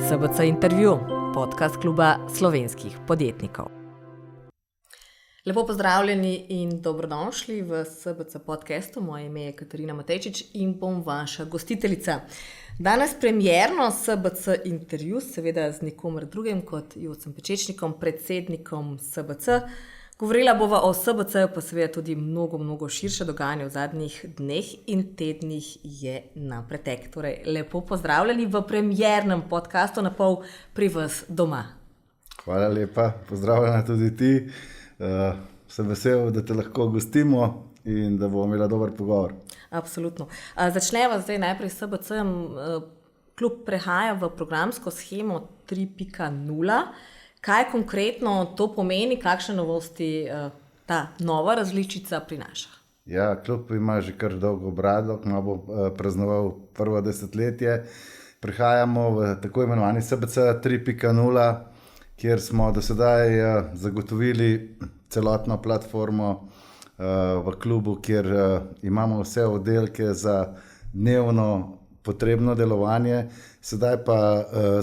SBC Intervju, podcast kluba slovenskih podjetnikov. Lepo pozdravljeni in dobrodošli v SBC podcastu. Moje ime je Katarina Matejčič in bom vaša gostiteljica. Danes premierno SBC Intervju, seveda z nikomer drugim kot Jocem Pečečnikom, predsednikom SBC. Govorila bova o SBC-ju, pa seveda tudi mnogo širše dogajanje v zadnjih dneh in tednih je na pretek. Torej, lepo pozdravljeni v premiernem podcastu na pol pri vas doma. Hvala lepa, pozdravljena tudi ti. Sem vesel, da te lahko gostimo in da bomo imeli dober pogovor. Absolutno. Začneva zdaj najprej s SBC-jem. Klub prehaja v programsko shemo 3.0. Kaj konkretno to pomeni, kakšne novosti ta nova različica prinaša? Ja, klub ima že kar dolgo brado, kmalu bo praznoval prvo desetletje. Prehajamo v tako imenovani SBC 3.0, kjer smo do sedaj zagotovili celotno platformo v klubu, kjer imamo vse oddelke za dnevno potrebno delovanje. Sedaj pa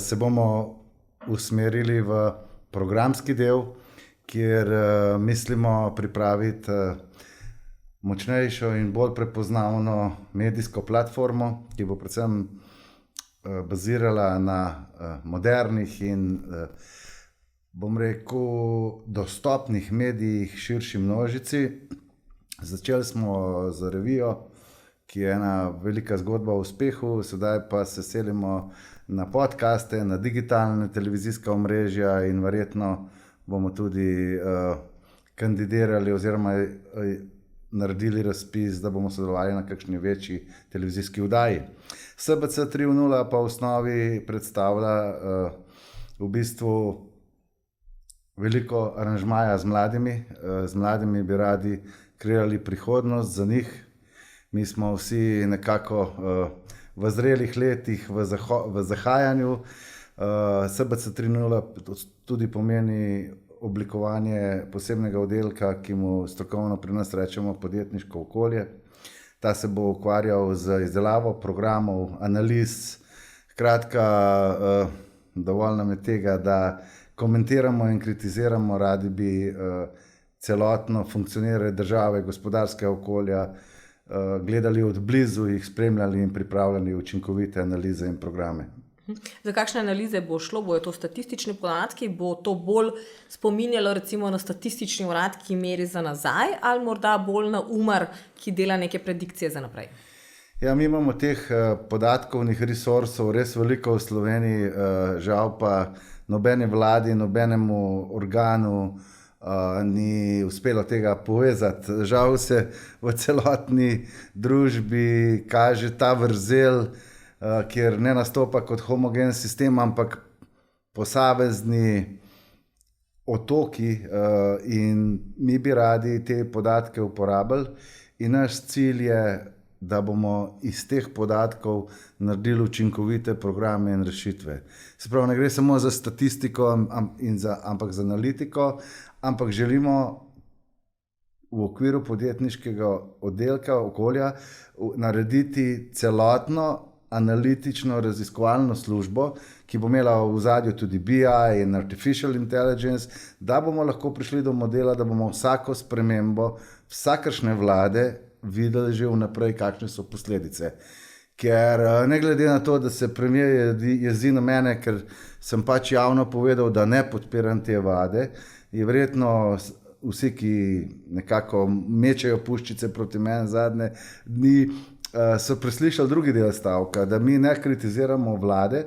se bomo usmerili v programski del, kjer mislimo pripraviti močnejšo in bolj prepoznavno medijsko platformo, ki bo predvsem bazirala na modernih in bom rekel dostopnih medijih širši množici. Začeli smo z revijo, ki je ena velika zgodba o uspehu, sedaj pa se selimo na podcaste, na digitalne televizijska omrežja in verjetno bomo tudi kandidirali oziroma naredili razpis, da bomo sodelovali na kakšni večji televizijski oddaji. SBC 3.0 pa v osnovi predstavlja v bistvu veliko aranžmaja z mladimi. Z mladimi bi radi kreirali prihodnost za njih. Mi smo vsi nekako v zrelih letih, v zahajanju. SBC 3.0 tudi pomeni oblikovanje posebnega oddelka, ki mu strokovno pri nas rečemo podjetniško okolje. Ta se bo ukvarjal z izdelavo programov, analiz. Skratka, dovolj nam je tega, da komentiramo in kritiziramo, radi bi celotno funkcioniranje države, gospodarskega okolja, gledali od blizu, jih spremljali in pripravljali učinkovite analize in programe. Za kakšne analize bo šlo? Bojo to statistični podatki? Bo to bolj spominjalo recimo na statistični urad, ki meri za nazaj, ali morda bolj na UMAR, ki dela neke predikcije za naprej? Ja, mi imamo teh podatkovnih resursov res veliko v Sloveniji, žal pa nobeni vladi, nobenemu organu ni uspelo tega povezati. Žal se v celotni družbi kaže ta vrzel, kjer ne nastopa kot homogen sistem, ampak posamezni otoki, in mi bi radi te podatke uporabili in naš cilj je, da bomo iz teh podatkov naredili učinkovite programe in rešitve. Se pravi, ne gre samo za statistiko, ampak za analitiko, ampak želimo v okviru podjetniškega oddelka okolja narediti celotno analitično raziskovalno službo, ki bo imela v ozadju tudi BI in Artificial Intelligence, da bomo lahko prišli do modela, da bomo vsako spremembo vsakršne vlade videli že vnaprej, kakšne so posledice. Ker ne glede na to, da se premier jezi na mene, ker sem pač javno povedal, da ne podpiram te vlade, je verjetno vsi, ki nekako mečejo puščice proti meni zadnje dni, so preslišali drugi del stavka, da mi ne kritiziramo vlade,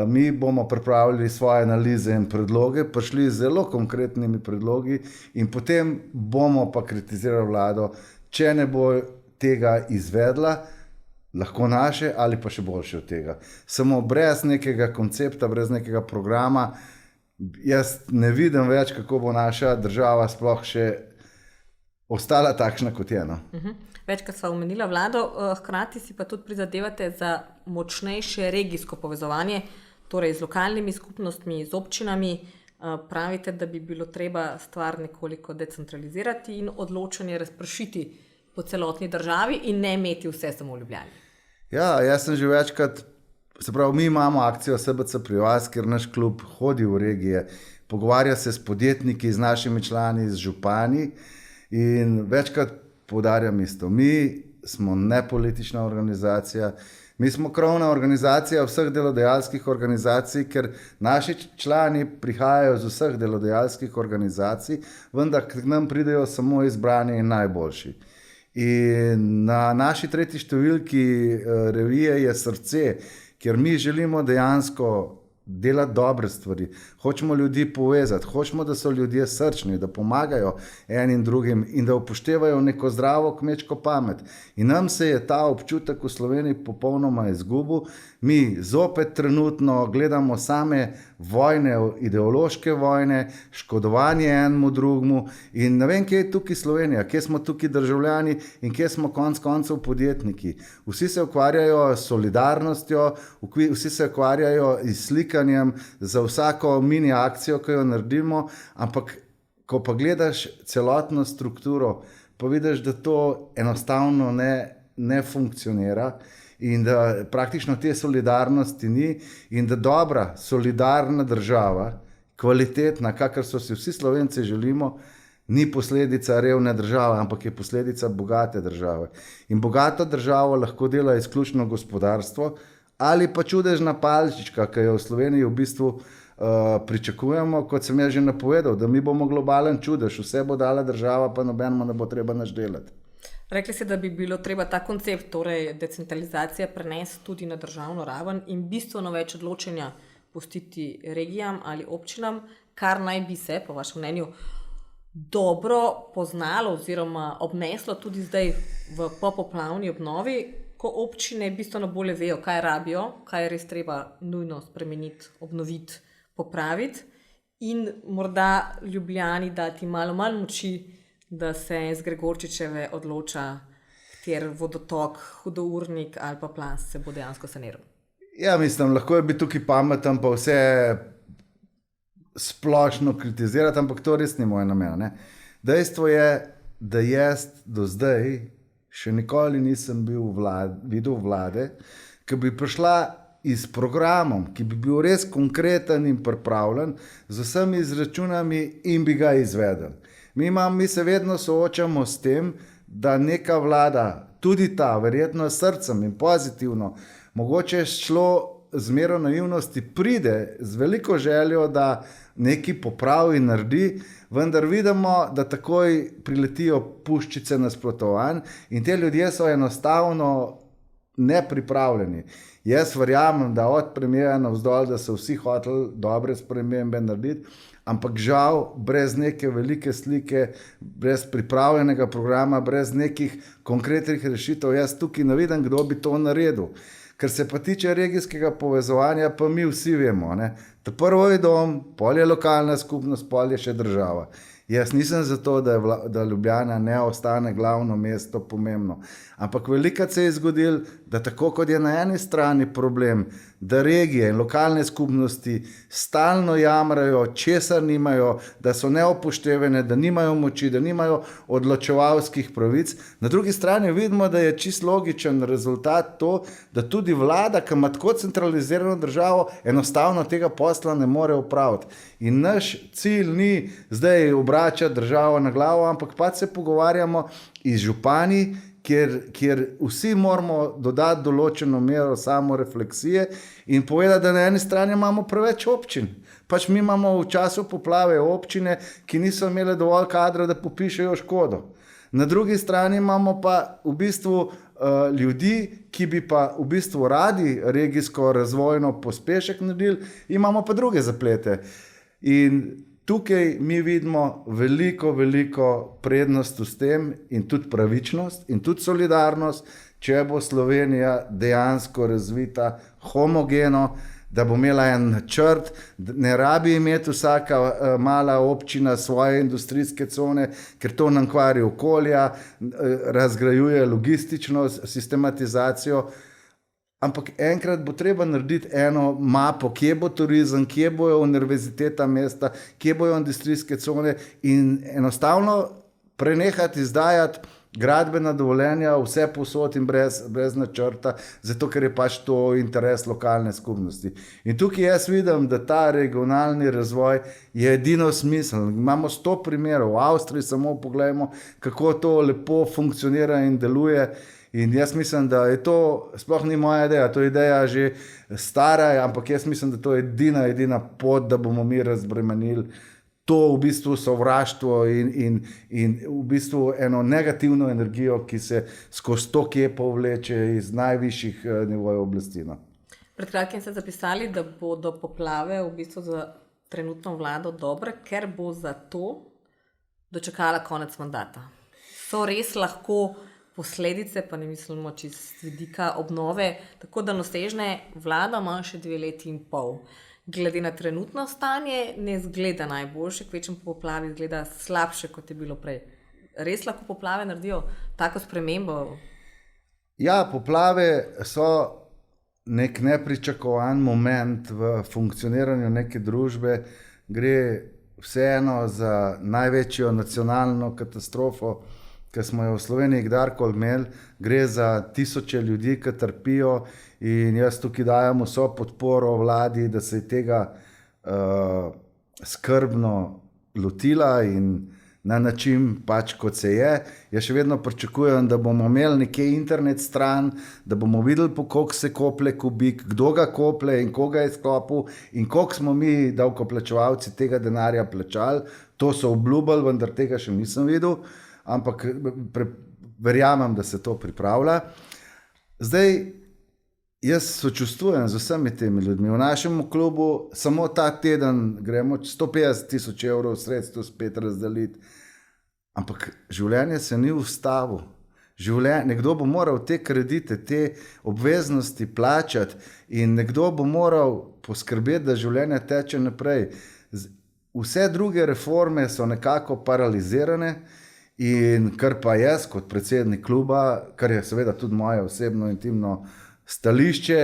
mi bomo pripravili svoje analize in predloge, prišli z zelo konkretnimi predlogi in potem bomo pa kritizirali vlado, če ne bo tega izvedla, lahko naše ali pa še boljše od tega. Samo brez nekega koncepta, brez nekega programa, jaz ne vidim več, kako bo naša država sploh še ostala takšna, kot je. No? Večkrat sva omenila vlado, hkrati si pa tudi prizadevate za močnejše regijsko povezovanje, torej z lokalnimi skupnostmi, z občinami. Pravite, da bi bilo treba stvar nekoliko decentralizirati in odločanje razpršiti po celotni državi in ne imeti vse samo v Ljubljani. Ja, jaz sem že večkrat Se pravi, mi imamo akcijo SBC pri vas, kjer naš klub hodi v regije, pogovarja se s podjetniki, z našimi člani, z župani in večkrat poudarjam isto. Mi smo nepolitična organizacija, mi smo krovna organizacija vseh delodajalskih organizacij, ker naši člani prihajajo z vseh delodajalskih organizacij, vendar k nam pridejo samo izbrani in najboljši. In na naši tretji številki revije je Srce, ker mi želimo dejansko delati dobre stvari, hočemo ljudi povezati, hočemo, da so ljudje srčni, da pomagajo enim drugim in da upoštevajo neko zdravo kmečko pamet. In nam se je ta občutek v Sloveniji popolnoma izgubil. Mi zopet trenutno gledamo same vojne, ideološke vojne, škodovanje enemu drugemu in ne vem, kje je tukaj Slovenija, kje smo tukaj državljani in kje smo konec koncev podjetniki. Vsi se ukvarjajo s solidarnostjo, vsi se ukvarjajo s slikanjem za vsako mini akcijo, ki jo naredimo, ampak ko pa gledaš celotno strukturo, pa vidiš, da to enostavno ne funkcionira in da praktično te solidarnosti ni in da dobra, solidarna država, kvalitetna, kakor so si vsi Slovenci želimo, ni posledica revne države, ampak je posledica bogate države. In bogato državo lahko dela izključno gospodarstvo ali pa čudežna palčička, ki jo v Sloveniji v bistvu pričakujemo, kot sem že napovedal, da mi bomo globalen čudež, vse bo dala država, pa nobenemu ne bo treba nič delati. Rekli ste, da bi bilo treba ta koncept, torej decentralizacija, prenesti tudi na državno raven in bistveno več odločanja pustiti regijam ali občinam, kar naj bi se, po vašem mnenju, dobro poznalo oziroma obneslo tudi zdaj v popoplavni obnovi, ko občine bistveno bolje vejo, kaj rabijo, kaj je res treba nujno spremeniti, obnoviti, popraviti in morda Ljubljani dati malo manj moči, da se z Gregorčičeve odloča, kjer vodotok, hudournik ali pa plaz se bo dejansko saniral. Ja, mislim, lahko je biti tukaj pameten, pa vse splošno kritizirati, ampak to res ni moj namen. Ne? Dejstvo je, da jaz do zdaj še nikoli nisem videl vlade, ki bi prišla s programom, ki bi bil res konkreten in pripravljen, z vsemi izračunami in bi ga izvedel. Mi se vedno soočamo s tem, da neka vlada, tudi ta, verjetno s srcem in pozitivno, mogoče šlo z mero naivnosti, pride z veliko željo, da nekaj popravi in naredi, vendar vidimo, da takoj priletijo puščice nasprotovanj in te ljudje so enostavno nepripravljeni. Jaz verjamem, da od premijera navzdol, da so vsi hoteli dobre spremembe narediti, ampak žal, brez neke velike slike, brez pripravljenega programa, brez nekih konkretnih rešitev, jaz tukaj ne vidim, kdo bi to naredil. Ker se pa tiče regijskega povezovanja, pa mi vsi vemo, ne? Da prvo je dom, pol je lokalna skupnost, pol je še država. Jaz nisem za to, da Ljubljana ne ostane glavno mesto pomembno. Ampak velikokrat se je zgodilo, da tako kot je na eni strani problem, da regije in lokalne skupnosti stalno jamrajo, česar nimajo, da so neupoštevane, da nimajo moči, da nimajo odločevalskih pravic. Na drugi strani vidimo, da je čisto logičen rezultat to, da tudi vlada, ki ima tako centralizirano državo, enostavno tega posla ne more opraviti. In naš cilj ni zdaj obračati državo na glavo, ampak pa se pogovarjamo iz župani, kjer vsi moramo dodati določeno mero samorefleksije in povedati, da na eni strani imamo preveč občin. Pač mi imamo v času poplave občine, ki niso imele dovolj kadra, da popišejo škodo. Na drugi strani imamo pa v bistvu ljudi, ki bi pa v bistvu radi regijsko razvojno pospešek naredili, imamo pa druge zaplete. In tukaj mi vidimo veliko prednost s tem in tudi pravičnost in tudi solidarnost, če bo Slovenija dejansko razvita homogeno, da bo imela en načrt, ne rabi imeti vsaka mala občina svoje industrijske cone, ker to nam kvari okolja, razgrajuje logistično sistematizacijo. Ampak enkrat bo treba narediti eno mapo, kje bo turizem, kje bojo univerziteta mesta, kje bojo industrijske cone in enostavno prenehati izdajati gradbena dovoljenja, vse posod in brez načrta, zato ker je pač to interes lokalne skupnosti. In tukaj jaz vidim, da ta regionalni razvoj je edino smiseln. Imamo 100 primerov, v Avstriji samo pogledajmo, kako to lepo funkcionira in deluje. In jaz mislim, da je to, sploh ni moja ideja, to je ideja že stara, ampak jaz mislim, da to je edina pot, da bomo mi razbremenili to v bistvu sovraštvo in v bistvu eno negativno energijo, ki se skozi to kjepo vleče iz najvišjih nivojev oblasti. No. Pred kratkim ste zapisali, da bodo poplave v bistvu za trenutno vlado dobre, ker bo za to dočakala konec mandata. So res lahko posledice, pa ne mislimo čist vidika obnove, tako da nosežne vlada ima še 2 leti in pol. Glede na trenutno stanje ne zgleda najboljše, kvečem po poplavi zgleda slabše, kot je bilo prej. Res lahko poplave naredijo tako spremembo? Ja, poplave so nek nepričakovan moment v funkcioniranju neke družbe. Gre vseeno za največjo nacionalno katastrofo, ki smo jo v Sloveniji kdarkoli imeli. Gre za tisoče ljudi, ki trpijo, in jaz tukaj dajem vso podporo vladi, da se je tega skrbno lotila in na način pač kot se je. Jaz še vedno pričakujem, da bomo imeli nekje internet stran, da bomo videli, po koliko se koplje kubik, kdo ga koplje in koga je skopil in koliko smo mi davkoplačevalci tega denarja plačali. To so obljubili, vendar tega še nisem videl. Ampak verjamem, da se to pripravlja. Zdaj, jaz sočustvujem z vsemi temi ljudmi. V našem klubu samo ta teden gremo 150.000 evrov sredstev spet razdeliti. Ampak življenje se ni ustavilo. Nekdo bo moral te kredite, te obveznosti plačati in nekdo bo moral poskrbeti, da življenje teče naprej. Vse druge reforme so nekako paralizirane. In kar pa jaz kot predsednik kluba, kar je seveda tudi moje osebno intimno stališče,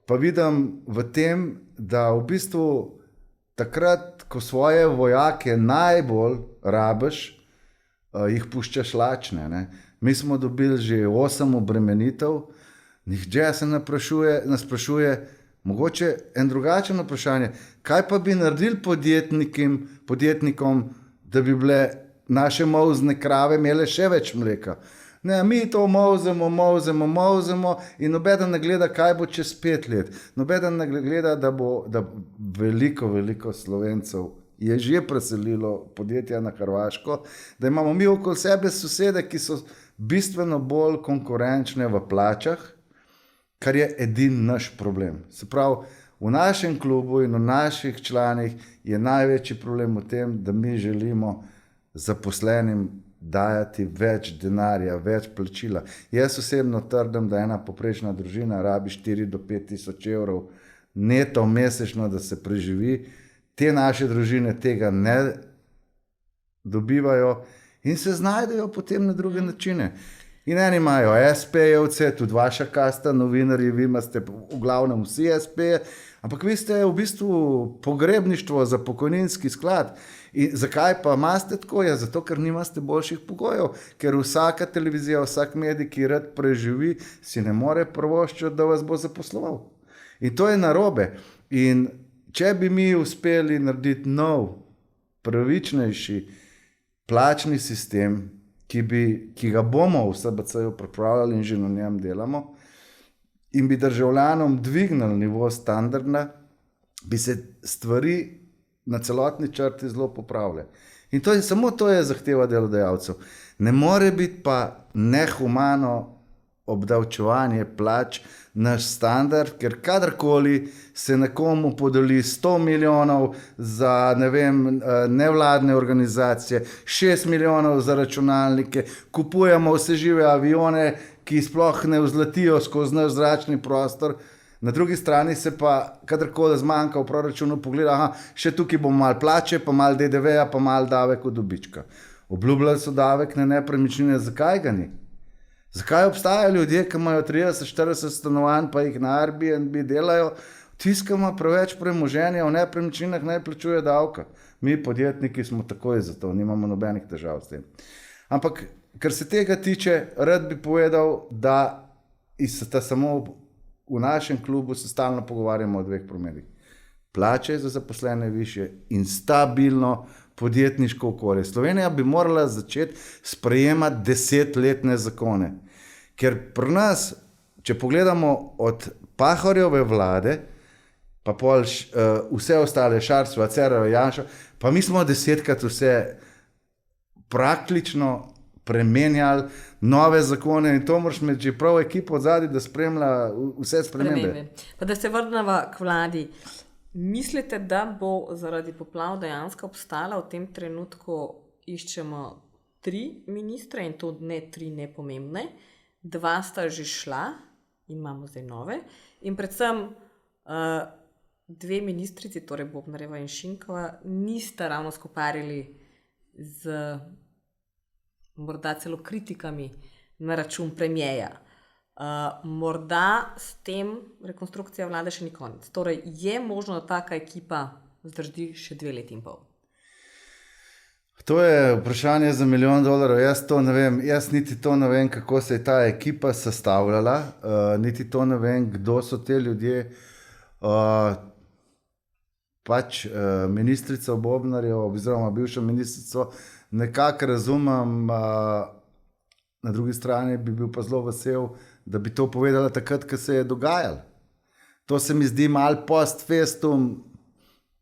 pa vidim v tem, da v bistvu takrat, ko svoje vojake najbolj rabiš, jih puščaš lačne. Ne? Mi smo dobili že 8 obremenitev, nihče se ne sprašuje, mogoče en drugačen vprašanje, kaj pa bi naredili podjetnikom, da bi bile naše molzne krave imele še več mleka. Ne, mi to molzemo in nobeden ne gleda, kaj bo čez 5 let. Nobeden ne gleda, da veliko Slovencev je že preselilo podjetja na Hrvaško, da imamo mi okoli sebe sosede, ki so bistveno bolj konkurenčne v plačah, kar je edini naš problem. Se pravi, v našem klubu in v naših članih je največji problem v tem, da mi želimo zaposlenim dajati več denarja, več plačila. Jaz osebno trdim, da ena poprečna družina rabi 4 do 5 tisoč evrov neto mesečno, da se preživi. Te naše družine tega ne dobivajo in se znajdejo potem na druge načine. In eni imajo SP-jevce, tudi vaša kasta, novinarji, vi imate v glavnem vsi SP-je, ampak vi ste v bistvu pogrebništvo za pokojninski sklad. In zakaj pa imate tako? Ja, zato, ker nimate boljših pogojev, ker vsaka televizija, vsak medij, ki rad preživi, si ne more privoščiti, da vas bo zaposloval. In to je narobe. In če bi mi uspeli narediti nov, pravičnejši plačni sistem, ki ga bomo v SBC-ju pripravljali in že na njem delamo, in bi državljanom dvignili nivo standarda, bi se stvari na celotni črti zelo popravile. In samo to je zahteva delodajalcev. Ne more biti pa nehumano obdavčevanje plač naš standard, ker kadarkoli se nekomu podeli 100 milijonov za nevladne organizacije, 6 milijonov za računalnike, kupujemo vse žive avione, ki sploh ne vzletijo skozi naš zračni prostor. Na drugi strani se pa, kadarkoli zmanjka v proračunu, pogleda, še tukaj bomo malo plače, pa malo DDV-ja, pa malo davek od dobička. Obljubljali so davek na nepremičnine, zakaj ga ni? Zakaj obstajajo ljudje, ki imajo 30-40 stanovanj, pa jih na Airbnb delajo? Tisti, ki ima preveč premoženja v nepremičninah, ne plačuje davka. Mi podjetniki smo takoj za to, nimamo nobenih težav s tem. Ampak kar se tega tiče, rad bi povedal, da sta samo v našem klubu se stalno pogovarjamo o dveh primerih. Plače za zaposlene više in stabilno podjetniško okolje. Slovenija bi morala začeti sprejemati 10-letne zakone. Ker pri nas, če pogledamo od Pahorjeve vlade, pa pol vse ostale, Šarcova, Cerarjeva, Janša, pa mi smo 10krat vse praktično premenjali, nove zakone in to moraš imeti že prav ekipo od zadaj, da spremlja vse spremembe. Pa da se vrnemo k vladi. Mislite, da bo zaradi poplav dejansko obstala v tem trenutku, iščemo 3 ministre in to ne 3 nepomembne, 2 sta že šla in imamo zdaj nove in predvsem 2 ministrici, torej Bobnarjeva in Šinkova, nista ravno skoparili z morda celo kritikami na račun premijeja. Morda s tem rekonstrukcija vlade še ni konec. Torej, je možno, da taka ekipa zdrži še 2 leti in pol? To je vprašanje za $1 milijon. Jaz to ne vem. Jaz niti to ne vem, kako se je ta ekipa sestavljala. Niti to ne vem, kdo so te ljudje. Ministrico Bobnarjevo, oziroma bivšo ministrico, nekako razumem. Na drugi strani bi bil pa zelo vesel, da bi to povedala takrat, ko se je dogajalo. To se mi zdi malo post festum,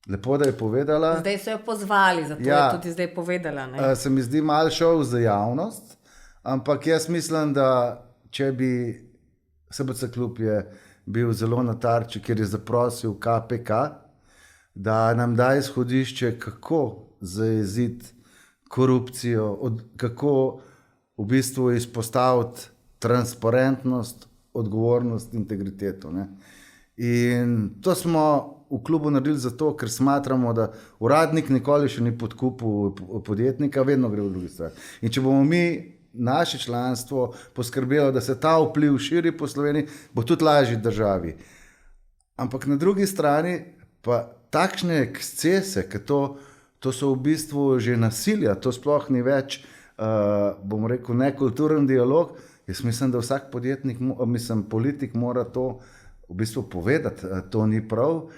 lepo, da je povedala. Zdaj so jo pozvali, zato je tudi zdaj povedala. Ne? Se mi zdi malo šel za javnost, ampak jaz mislim, da če bi SBC klub je bil zelo na tarči, ker je zaprosil KPK, da nam da izhodišče, kako zajeziti korupcijo, kako v bistvu izpostaviti transparentnost, odgovornost, integriteto. Ne? In to smo v klubu naredili zato, ker smatramo, da uradnik nikoli še ni podkupil podjetnika, vedno gre v drugi strani. In če bomo mi naše članstvo poskrbelo, da se ta vpliv širi po Sloveniji, bo tudi lažje državi. Ampak na drugi strani pa takšne ekscese, ker to so v bistvu že nasilja, to sploh ni več, bomo rekel, nekulturen dialog. Jaz mislim, da vsak politik mora to v bistvu povedati, to ni prav.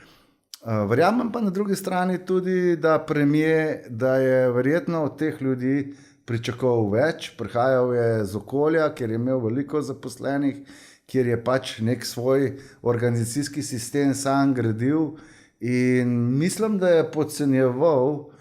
Verjamem pa na drugi strani tudi, da premijer, da je verjetno od teh ljudi pričakoval več, prihajal je z okolja, kjer je imel veliko zaposlenih, kjer je pač nek svoj organizacijski sistem sam gradil in mislim, da je podcenjeval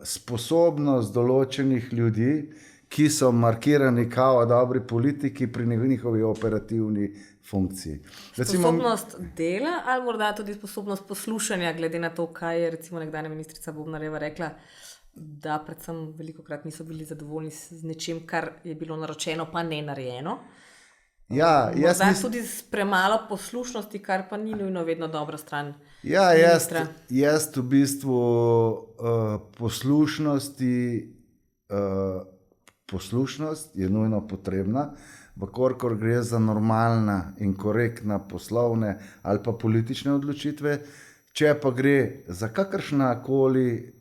sposobnost določenih ljudi, ki so markirani kao dobri politiki pri njihovi operativni funkciji. Sposobnost dela ali morda tudi sposobnost poslušanja, glede na to, kaj je recimo nekdanja ministrica Bobnarjeva rekla, da predvsem velikokrat niso bili zadovoljni z nečim, kar je bilo naročeno, pa ne narejeno. Morda tudi s premalo poslušnosti, kar pa ni nujno vedno dobra stran ministra. Jaz v bistvu poslušnost je nujno potrebna, vkolikor gre za normalna in korektna poslovne ali pa politične odločitve, če pa gre za kakršnakoli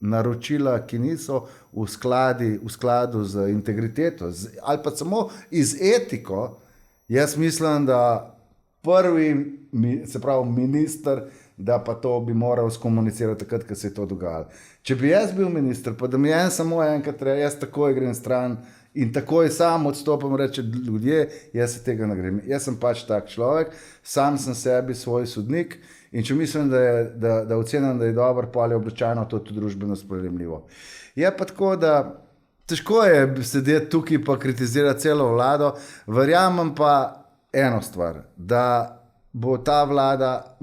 naročila, ki niso v skladu z integriteto ali pa samo iz etiko, jaz mislim, da prvi, se pravi minister, da pa to bi moral skomunicirati takrat, ko se je to dogajalo. Če bi jaz bil minister, pa da mi samo enkrat reče, jaz takoj grem stran in takoj sam odstopam, reče ljudje, jaz se tega ne grem. Jaz sem pač tak človek, sam sem sebi svoj sodnik in če mislim, da ocenim, da je dobro, pa je običajno to tudi družbeno sprejemljivo. Je pa tako, da težko je sedeti tukaj pa kritizirati celo vlado, verjamem pa eno stvar, da bo ta vlada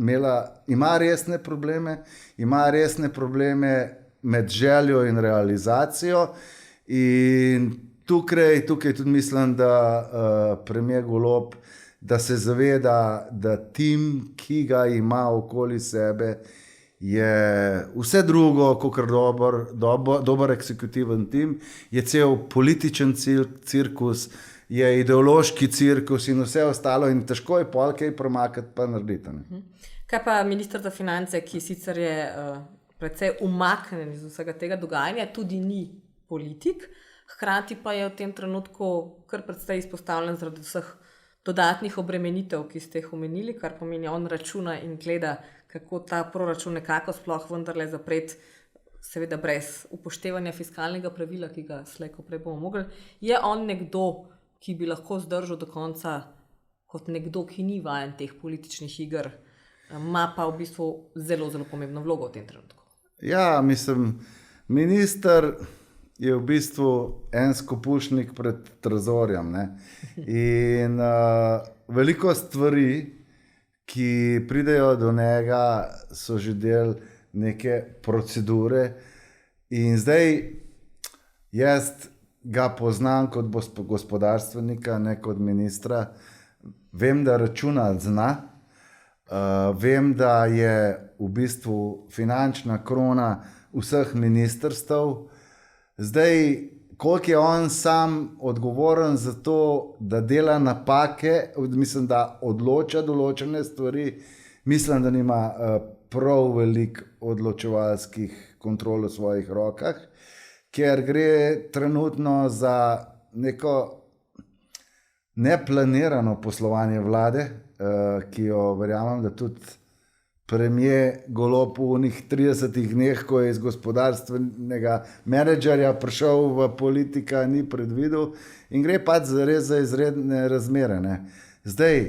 ima resne probleme med željo in realizacijo in tukaj tudi mislim, da premier Golob, da se zaveda, da tim, ki ga ima okoli sebe, je vse drugo, kakor dober eksekutiven tim, je cel političen cirkus, je ideološki cirkus in vse ostalo in težko je pol kaj premakati pa narediti. Kaj pa minister za finance, ki sicer je precej umaknjen iz vsega tega dogajanja, tudi ni politik, hkrati pa je v tem trenutku kar predvsej izpostavljen zaradi vseh dodatnih obremenitev, ki ste jih omenili, kar pomeni, on računa in gleda, kako ta proračun nekako sploh vendarle zapreti, seveda brez upoštevanja fiskalnega pravila, ki ga slej ko prej bomo mogli. Je on nekdo, ki bi lahko zdržal do konca kot nekdo, ki ni vajen teh političnih iger, ima pa v bistvu zelo, zelo pomembno vlogo v tem trenutku? Ja, mislim, minister je v bistvu en skopušnik pred trezorjem. Ne? In veliko stvari, ki pridejo do njega, so že del neke procedure. In zdaj jaz ga poznam kot gospodarstvenika, ne kot ministra. Vem, da računa zna. Vem, da je v bistvu finančna krona vseh ministrstev. Zdaj, koliko je on sam odgovoren za to, da dela napake, mislim, da odloča določene stvari, mislim, da nima prav veliko odločevalskih kontrol v svojih rokah, ker gre trenutno za neko neplanirano poslovanje vlade, ki jo verjamem, da tudi premier Golob v onih 30 dneh, ko je iz gospodarstvenega menedžerja prišel v politika, ni predvidel in gre pač res za izredne razmere. Ne. Zdaj,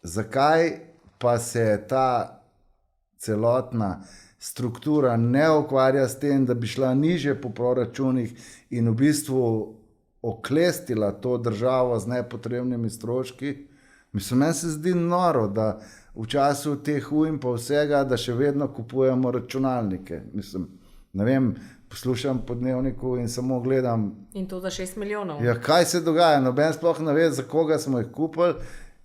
zakaj pa se ta celotna struktura ne ukvarja s tem, da bi šla nižje po proračunih in v bistvu oklestila to državo z nepotrebnimi stroški? Mislim, meni se zdi noro, da v času teh ujm pa vsega, da še vedno kupujemo računalnike. Mislim, ne vem, poslušam po Dnevniku in samo gledam. In to za 6 milijonov. Ja, kaj se dogaja? Noben sploh ne ve, za koga smo jih kupili.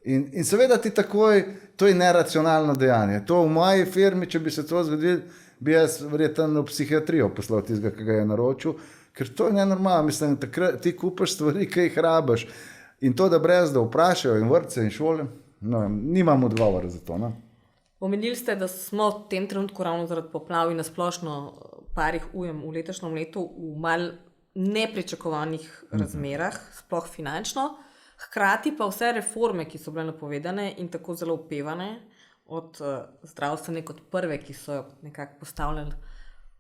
In seveda ti takoj, to je neracionalno dejanje. To v moji firmi, če bi se to zgodilo, bi jaz verjetno v psihiatrijo poslal tistega, ki ga je naročil, ker to je nenormalno. Mislim, takrat ti kupaš stvari, ki jih rabiš. In to, da brez da vprašajo in vrtce in šole, no, nimam odgovora za to. No. Omenili ste, da smo v tem trenutku ravno zaradi poplav in nasplošno parih ujem v letošnjem letu v mal nepričakovanih razmerah, sploh finančno. Hkrati pa vse reforme, ki so bile napovedane in tako zelo opevane, od zdravstvene kot prve, ki so jo nekako postavljali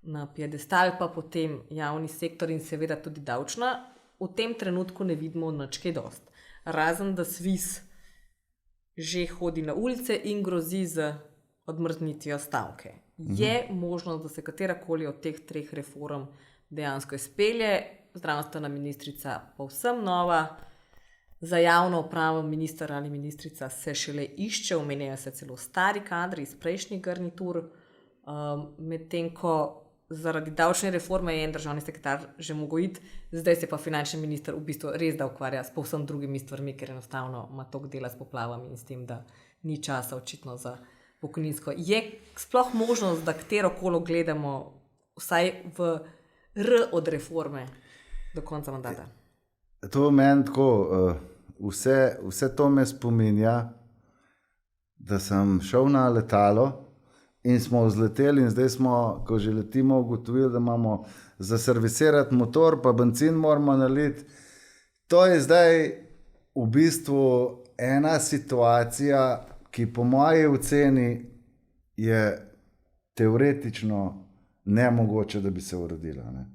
na piedestal, pa potem javni sektor in seveda tudi davčna, v tem trenutku ne vidimo nič kaj dost. Razen da SVIZ že hodi na ulice in grozi z odmrznitvijo stavke. Je možnost, da se katerakoli od teh treh reform dejansko izpelje? Zdravstvena ministrica povsem nova, za javno upravo minister ali ministrica se šele išče, omenjajo se celo stari kadri iz prejšnjih garnitur, medtem ko zaradi davčne reforme je en državni sekretar že mogel iti, zdaj se pa finančni minister v bistvu res da ukvarja s povsem drugimi stvarmi, ker enostavno ima toliko dela s poplavami in s tem, da ni časa očitno za pokojninsko. Je sploh možnost, da katerokolo gledamo vsaj v od reforme do konca mandata? To meni tako, vse to me spominja, da sem šel na letalo in smo vzleteli in zdaj smo, ko že letimo, ugotovili, da imamo za servisirati motor, pa bencin moramo naliti. To je zdaj v bistvu ena situacija, ki po moji oceni je teoretično nemogoče, da bi se uredila. Ne?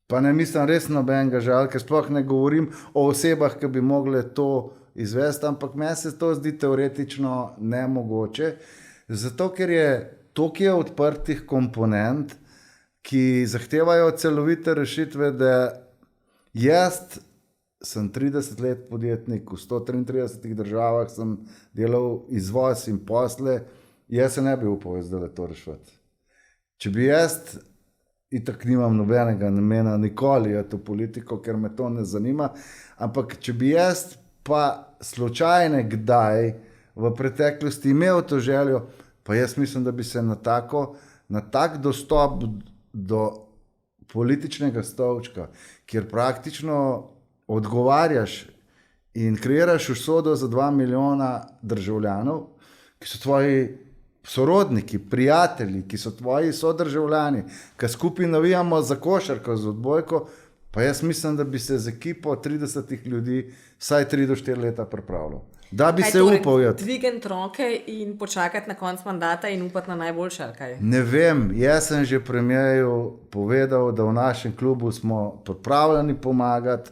Pa ne mislim res nobenega žal, ker sploh ne govorim o osebah, ki bi mogle to izvesti, ampak meni se to zdi teoretično nemogoče. Zato, ker je toliko odprtih komponent, ki zahtevajo celovite rešitve, da jaz sem 30 let podjetnik, v 133 državah sem delal izvoz in posle, jaz se ne bi upal zdaj to rešiti. Če bi jaz, itak nimam nobenega namena nikoli v politiko, ker me to ne zanima, ampak če bi jaz pa slučajno kdaj v preteklosti imel to željo, pa jaz mislim, da bi se na tak dostop do političnega stolčka, kjer praktično odgovarjaš in kreiraš usodo za 2 milijona državljanov, ki so tvoji sorodniki, prijatelji, ki so tvoji sodržavljani, ki skupaj navijamo za košarko, za odbojko, Pa jaz mislim, da bi se z ekipo 30 ljudi vsaj 3 do 4 leta pripravljal. Da bi se upal. Dvigati roke in počakati na konc mandata in upati na najboljše, ali kaj? Ne vem, jaz sem že premierju povedal, da v našem klubu smo pripravljeni pomagati.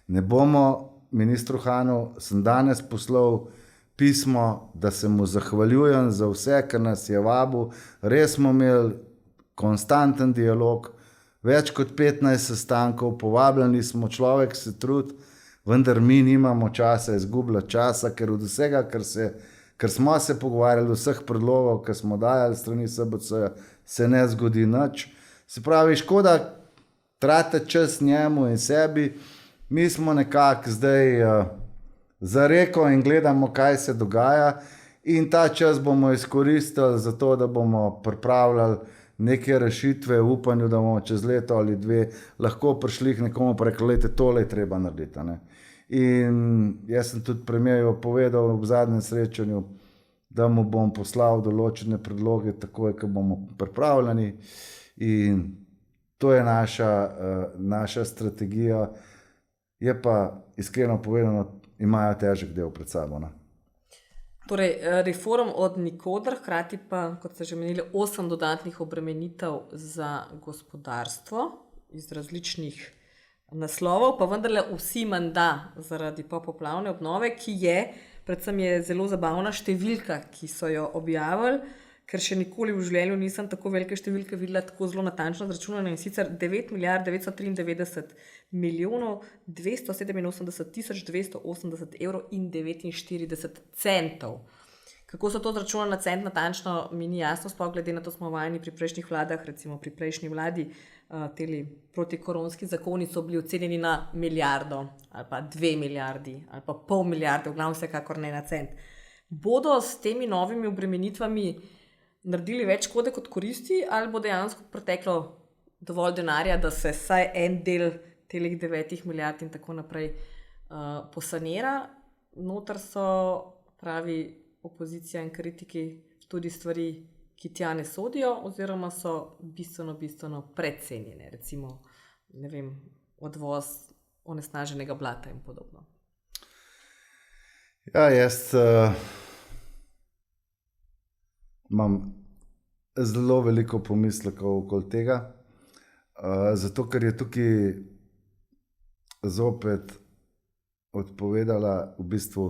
Ne bomo ministru Hanu, sem danes poslal pismo, da se mu zahvaljujem za vse, kar nas je vabil. Res smo imeli konstanten dialog, več kot 15 sestankov, povabljeni smo, človek se trudi, vendar mi nimamo časa izgubljati časa, ker od vsega, ker smo se pogovarjali, vseh predlogov, ki smo dajali strani SBC, se ne zgodi nič. Se pravi, škoda tratiti čas njemu in sebi. Mi smo nekako zdaj za reko in gledamo, kaj se dogaja, in ta čas bomo izkoristili za to, da bomo pripravljali neke rešitve v upanju, da bomo čez leto ali 2 lahko prišli k nekomu pa rekli, lejte, tole je treba narediti. Ne? In jaz sem tudi premierju povedal v zadnjem srečanju, da mu bom poslal določene predloge takoj, ko bomo pripravljeni, in to je naša strategija. Je pa iskreno povedano, imajo težek del pred sabo. Ne? Torej, reform od nikoder, hkrati pa, kot ste že menili, 8 dodatnih obremenitev za gospodarstvo iz različnih naslovov, pa vendarle vsi menda zaradi popoplavne obnove, ki je, predvsem je zelo zabavna številka, ki so jo objavili, ker še nikoli v življenju nisem tako velike številke videla tako zelo natančno zračunane, in sicer 9 milijard 993 milijonov 287 tisoč 280 evrov in 49 centov. Kako so to zračunali na cent natančno, mi ni jasno, sploh glede na to smo vajeni pri prejšnjih vladah, recimo pri prejšnji vladi, teli protikoronski zakoni so bili ocenjeni na milijardo ali pa 2 milijardi ali pa pol milijarde, v glavnem vsekakor ne na cent. Bodo s temi novimi obremenitvami naredili več škode kot koristi, ali bo dejansko preteklo dovolj denarja, da se vsaj en del telih 9 milijard in tako naprej posanira? Notar so, pravi opozicija in kritiki, tudi stvari, ki tja ne sodijo, oziroma so bistveno precenjene, recimo, ne vem, odvoz onesnaženega blata in podobno. Ja, jaz imam zelo veliko pomislekov okoli tega, zato ker je tukaj zopet odpovedala v bistvu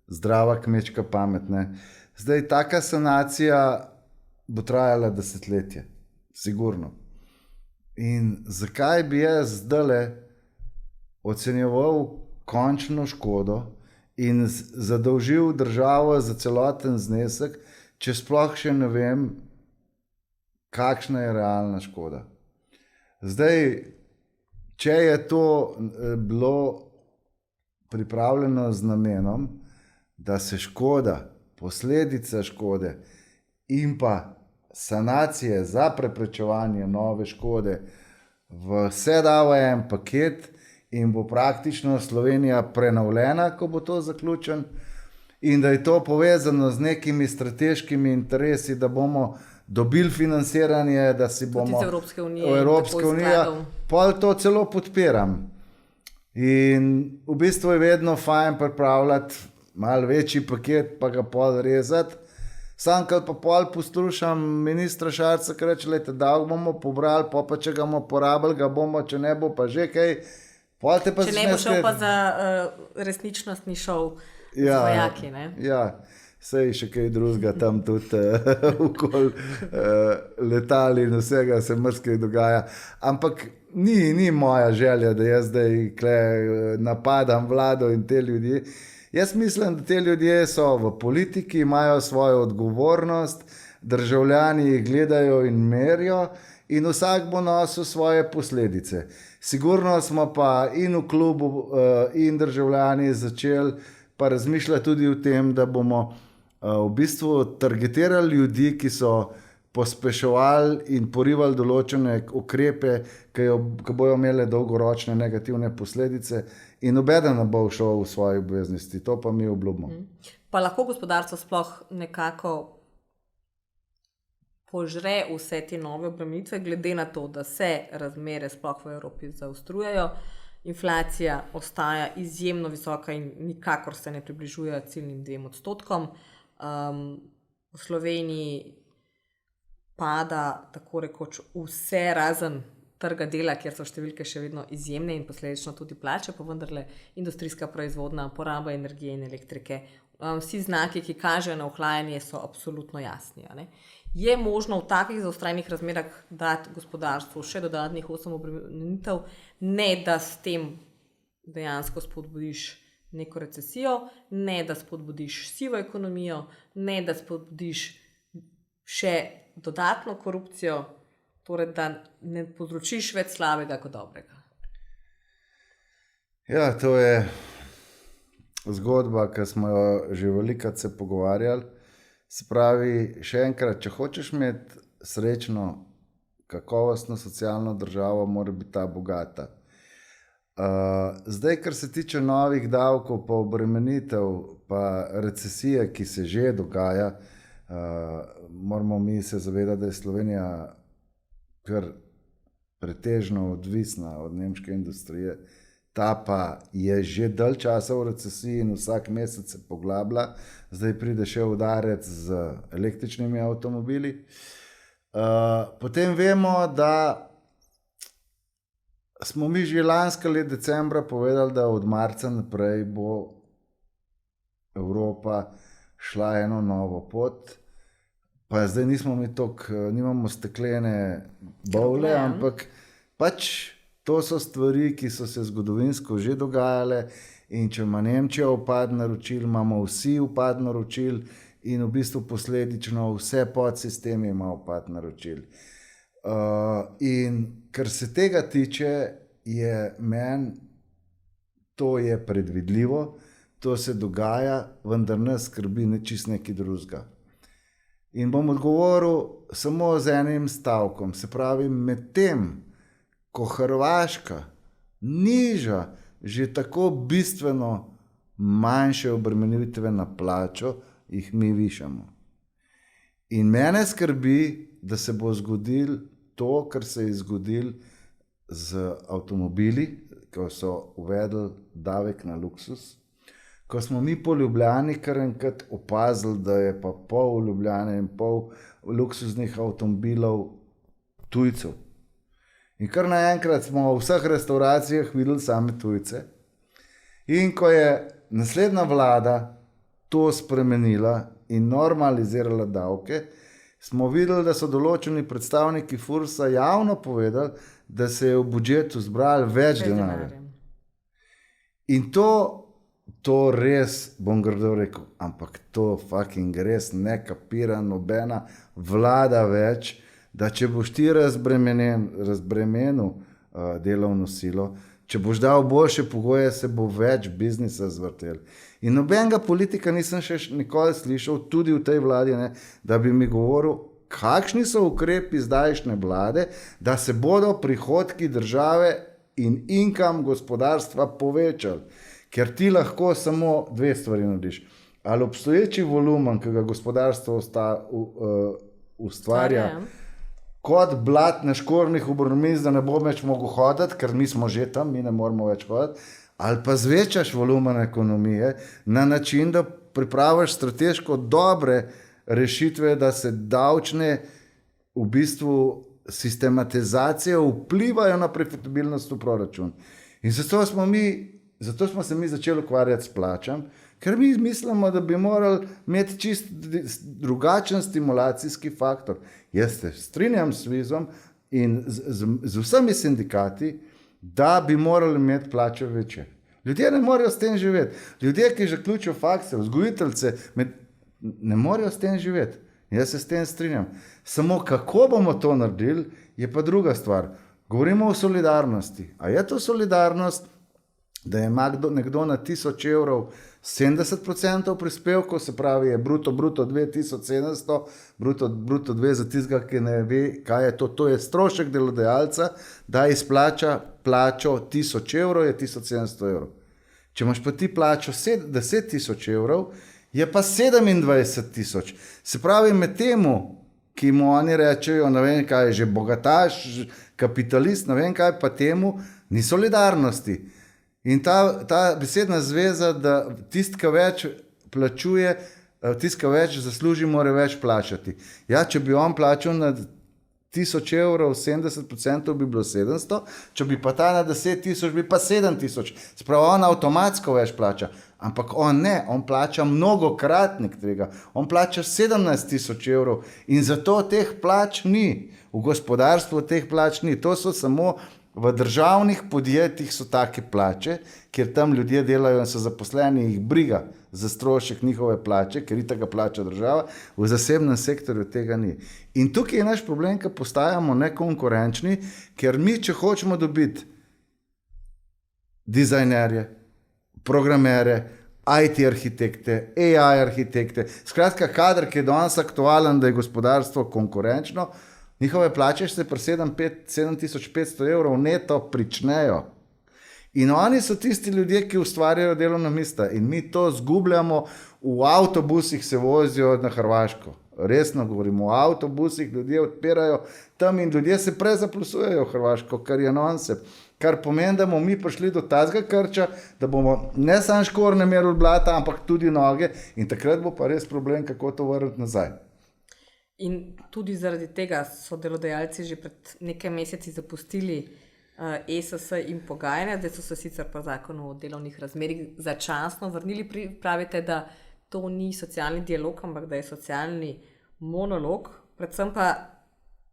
zdrava kmečka pamet. Ne. Zdaj, taka sanacija bo trajala desetletje, sigurno. In zakaj bi jaz zdajle ocenjeval končno škodo in zadolžil državo za celoten znesek, če sploh še ne vem, kakšna je realna škoda. Zdaj, če je to bilo pripravljeno z namenom, da se škoda, posledica škode in pa sanacije za preprečevanje nove škode vse da v en paket in bo praktično Slovenija prenovljena, ko bo to zaključen, in da je to povezano z nekimi strateškimi interesi, da bomo dobili financiranje, da si bomo tudi iz Evropske unije, pol to celo podpiram. In v bistvu je vedno fajn pripravljati malo večji paket, pa ga pol rezati. Sam, ko pa pol poslušam ministra Šarca, ki reče, lejte, dolg bomo pobrali, pa če ga bomo porabili, ga bomo, če ne bo pa že kaj. Če ne bo šel pa za resničnostni šov z vojaki. Ne? Ja, sej še kaj drugega tam tudi okoli letali in vsega se marsikaj dogaja. Ampak ni moja želja, da jaz zdaj napadam vlado in te ljudi. Jaz mislim, da te ljudje so v politiki, imajo svojo odgovornost, državljani jih gledajo in merijo in vsak bo nosil svoje posledice. Sigurno smo pa in v klubu in državljani začeli pa razmišljati tudi o tem, da bomo v bistvu targetirali ljudi, ki so pospeševali in porivali določene ukrepe, ki bojo imele dolgoročne negativne posledice, in nobeden ne bo šel v svoje obveznosti. To pa mi obljubimo. Pa lahko gospodarstvo sploh nekako požre vse te nove obremenitve, glede na to, da se razmere sploh v Evropi zaostrujejo, inflacija ostaja izjemno visoka in nikakor se ne približuje ciljnim 2%. V Sloveniji pada tako rekoč vse razen trga dela, kjer so številke še vedno izjemne in posledično tudi plače, pa vendarle industrijska proizvodnja, poraba energije in elektrike. Vsi znaki, ki kažejo na ohlajanje, so absolutno jasni. Je možno v takih zaostrenih razmerah dati gospodarstvu še dodatnih 8 obremenitev, ne da s tem dejansko spodbudiš neko recesijo, ne da spodbudiš sivo ekonomijo, ne da spodbudiš še dodatno korupcijo, torej da ne povzročiš več slabega kot dobrega. Ja, to je zgodba, ki smo jo že velikokrat se pogovarjali. Se pravi, še enkrat, če hočeš imeti srečno, kakovostno socialno državo, mora biti ta bogata. Zdaj, kar se tiče novih davkov, pa obremenitev, pa recesije, ki se že dogaja, moramo mi se zavedati, da je Slovenija kar pretežno odvisna od nemške industrije. Ta pa je že dalj časa v recesiji in vsak mesec se poglablja. Zdaj pride še udarec z električnimi avtomobili. Potem vemo, da smo mi že lansko leto decembra povedali, da od marca naprej bo Evropa šla eno novo pot. Pa zdaj nimamo steklene bovle, ampak pač to so stvari, ki so se zgodovinsko že dogajale, in če ima Nemčija upad naročil, imamo vsi upad naročil in v bistvu posledično vse podsistemi ima upad naročil. In kar se tega tiče, je meni to je predvidljivo, to se dogaja, vendar nas skrbi čist nekaj drugega. In bom odgovoril samo z enim stavkom, se pravi, med tem, ko Hrvaška niža že tako bistveno manjše obremenitve na plačo, jih mi višamo. In mene skrbi, da se bo zgodilo to, kar se je zgodilo z avtomobili, ko so uvedli davek na luksus, ko smo mi po Ljubljani kar enkrat opazili, da je pa pol Ljubljane in pol luksuznih avtomobilov tujcev. In kar naenkrat smo v vseh restauracijah videli same tujce. In ko je naslednja vlada to spremenila in normalizirala davke, smo videli, da so določeni predstavniki Fursa javno povedali, da se je v budžetu zbrali več denarja. In to res, bom grdo rekel, ampak to fucking res ne kapira nobena vlada več, da če boš ti razbremenil delovno silo, če boš dal boljše pogoje, se bo več biznisa zvrtel. In nobenega politika nisem še nikoli slišal, tudi v tej vladi, ne, da bi mi govoril, kakšni so ukrepi zdajšnje vlade, da se bodo prihodki države in income gospodarstva povečali. Ker ti lahko samo dve stvari narediš. Ali obstoječi volumen, ki ga gospodarstvo ustvarja, kot blat na škornjih obrmiz, da ne bo več mogel hoditi, ker mi smo že tam, mi ne moramo več hoditi, ali pa zvečaš volumen ekonomije na način, da pripraviš strateško dobre rešitve, da se davčne v bistvu sistematizacije vplivajo na profitabilnost v proračun. In zato smo se mi začeli ukvarjati s plačami, ker mi mislimo, da bi morali imeti čist drugačen stimulacijski faktor. Jaz se strinjam s Svizom in z vsemi sindikati, da bi morali imeti plače večje. Ljudje ne morejo s tem živeti. Ljudje, ki zaključijo fakse, vzgojiteljce, ne morejo s tem živeti. Jaz se s tem strinjam. Samo kako bomo to naredili, je pa druga stvar. Govorimo o solidarnosti. A je to solidarnost, da ima nekdo na 1000 evrov 70% prispevkov, se pravi je bruto 2700, bruto 2 za tistega, ki ne ve, kaj je to. To je strošek delodajalca, da izplača plačo 1000 evrov, je 1700 evrov. Če imaš pa ti plačo 10 000 evrov, je pa 27 000. Se pravi, med temu, ki mu oni rečejo, ne vem kaj, že bogataš, kapitalist, ne vem kaj, pa temu ni solidarnosti. In ta besedna zveza, da tisti, ki več plačuje, tisti, ki več zasluži, mora več plačati. Ja, če bi on plačal na 1000 evrov, 70% bi bilo 700, če bi pa ta na 10 000, bi pa 7000. Spravo on avtomatsko več plača, ampak on ne, on plača mnogokratnik tega, on plača 17 000 evrov in zato teh plač ni, v gospodarstvu teh plač ni, to so samo v državnih podjetjih so take plače, kjer tam ljudje delajo in so zaposleni, jih briga za strošek njihove plače, ker itak ga plača država, v zasebnem sektorju tega ni. In tukaj je naš problem, ker postajamo nekonkurenčni, ker mi, če hočemo dobiti dizajnerje, programere, IT arhitekte, AI arhitekte, skratka kader, ki je danes aktualen, da je gospodarstvo konkurenčno, njihove plače se pri 7500 evrov neto pričnejo. In oni so tisti ljudje, ki ustvarjajo delovna mesta. In mi to zgubljamo, v avtobusih se vozijo na Hrvaško. Resno govorimo, v avtobusih ljudje odpirajo tam in ljudje se prezaplusujejo v Hrvaško, kar je nonsense. Kar pomeni, da bomo mi prišli do tazga krča, da bomo ne samo škorne merili blata, ampak tudi noge. In takrat bo pa res problem, kako to vrniti nazaj. In tudi zaradi tega so delodajalci že pred nekaj meseci zapustili ESS in pogajanja, zdaj so se sicer po zakonu o delovnih razmerjih začasno vrnili, pravite, da to ni socialni dialog, ampak da je socialni monolog. Predvsem pa,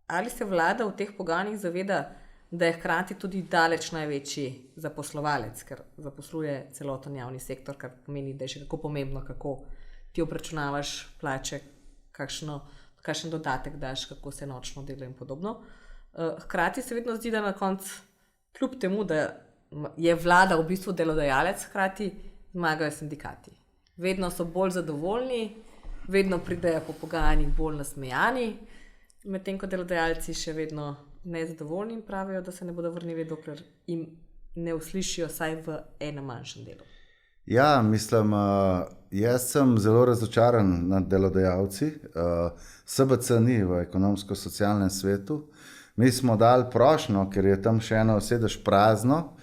ali se vlada v teh pogajanjih zaveda, da je hkrati tudi daleč največji zaposlovalec, ker zaposluje celoten javni sektor, kar pomeni, da je še kako pomembno, kako ti obračunavaš plače, kakšen dodatek daš, kako se nočno dela in podobno. Hkrati se vedno zdi, da na koncu, kljub temu, da je vlada v bistvu delodajalec, hkrati zmagajo sindikati. Vedno so bolj zadovoljni, vedno pridejo po pogajanjih bolj nasmejani, medtem ko delodajalci še vedno nezadovoljni in pravijo, da se ne bodo vrnili, dokler jim ne uslišijo saj v enem manjšem delu. Ja, mislim, jaz sem zelo razočaran nad delodajalci. SBC ni v ekonomsko-socialnem svetu. Mi smo dali prošnjo, ker je tam še eno sedež prazno.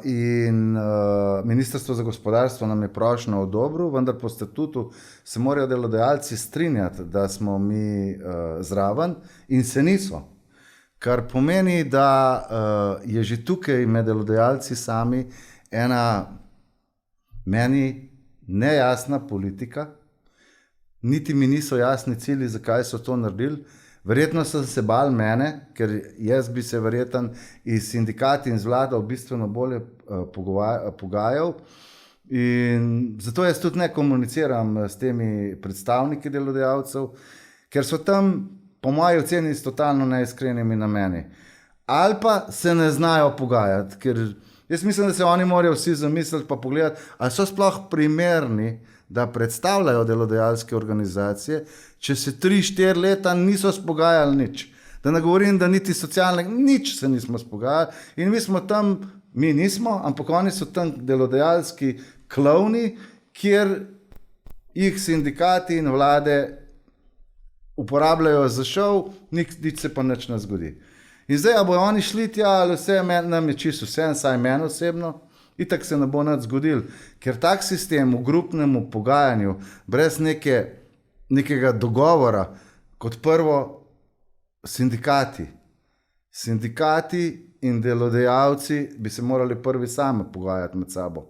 In Ministrstvo za gospodarstvo nam je prošnjo odobrilo, vendar po statutu se morajo delodajalci strinjati, da smo mi zraven in se niso. Kar pomeni, da je že tukaj med delodajalci sami ena meni nejasna politika, niti mi niso jasni cilji, zakaj so to naredili. Verjetno so se bali mene, ker jaz bi se verjetno iz sindikati in z vlado bistveno bolje pogajal. In zato jaz tudi ne komuniciram s temi predstavniki delodajalcev, ker so tam, po moji oceni, s totalno neiskrenimi nameni. Ali pa se ne znajo pogajati, ker jaz mislim, da se oni morajo vsi zamisliti pa pogledati, ali so sploh primerni, da predstavljajo delodajalske organizacije, če se 3-4 leta niso spogajali nič. Da ne govorim, da niti socialnega, nič se nismo spogajali in mi smo tam, mi nismo, ampak oni so tam delodajalski klovni, kjer jih sindikati in vlade uporabljajo za šov, nič se pa nič ne zgodi. In zdaj, a bojo oni šli tja, ali vse nam je čisto vse, saj meni osebno, itak se ne bo nič zgodil, ker tak sistem v grupnem pogajanju, brez nekega dogovora, kot prvo sindikati in delodajalci bi se morali prvi sami pogajati med sabo.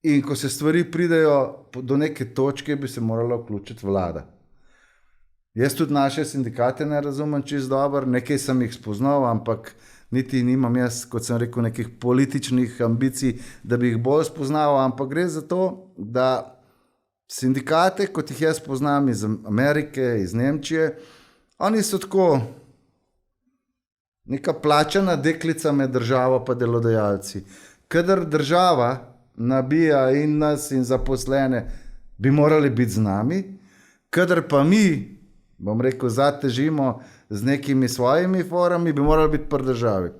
In ko se stvari pridejo do neke točke, bi se morala vključiti vlada. Jaz tudi naše sindikate ne razumem čisto dobro, nekaj sem jih spoznal, ampak niti nimam jaz, kot sem rekel, nekih političnih ambicij, da bi jih bolj spoznal, ampak gre za to, da sindikate, kot jih jaz poznam iz Amerike, iz Nemčije, oni so tako neka plačana deklica med državo pa delodajalci. Kadar država nabija in nas in zaposlene, bi morali biti z nami, kadar pa mi, bom rekel, zatežimo z nekimi svojimi forami, bi morali biti pri državi.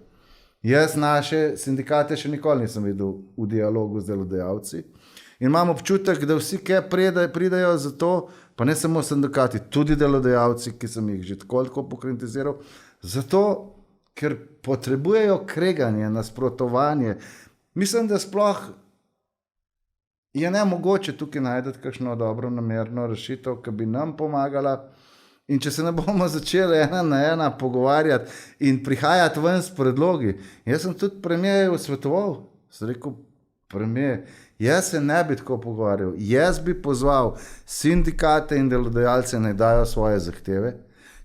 Jaz naše sindikate še nikoli nisem videl v dialogu z delodajalci In imam občutek, da vsi, ki pridajo za to, pa ne samo sindikati, tudi delodajalci, ki sem jih že tako pokritiziral, zato, ker potrebujejo kreganje, nasprotovanje. Mislim, da sploh je nemogoče tukaj najti kakšno dobro namerno rešitev, ki bi nam pomagala. In če se ne bomo začeli ena na ena pogovarjati in prihajati ven s predlogi, jaz sem tudi premierju svetoval, sem rekel, premijer, jaz se ne bi tako pogovarjal, jaz bi pozval sindikate in delodajalce, naj dajo svoje zahteve.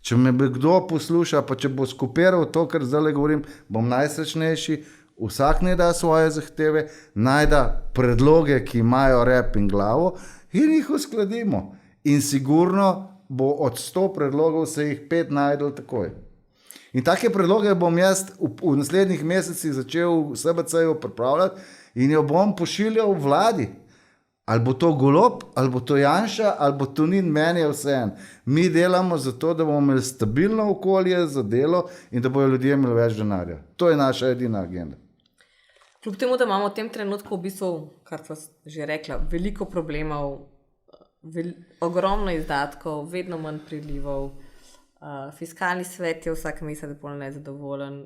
Če me bi kdo posluša, pa če bo skopiral to, kar zdaj govorim, bom najsrečnejši. Vsak naj da svoje zahteve, naj da predloge, ki imajo rep in glavo, in jih uskladimo. In sigurno bo od 100 predlogov se jih 5 najdel takoj. In take predloge bom jaz v naslednjih mesecih začel v SBC-ju pripravljati in jo bom pošiljal v vladi. Ali bo to Golob, ali bo to Janša, ali bo Tonin, meni je vseeno. Mi delamo zato, da bomo imeli stabilno okolje za delo in da bojo ljudje imeli več denarja. To je naša edina agenda. Kljub temu, da imamo v tem trenutku v bistvu, kar sva že rekla, veliko problemov, ogromno izdatkov, vedno manj prilivov, fiskalni svet je vsak mesec bolj nezadovoljen,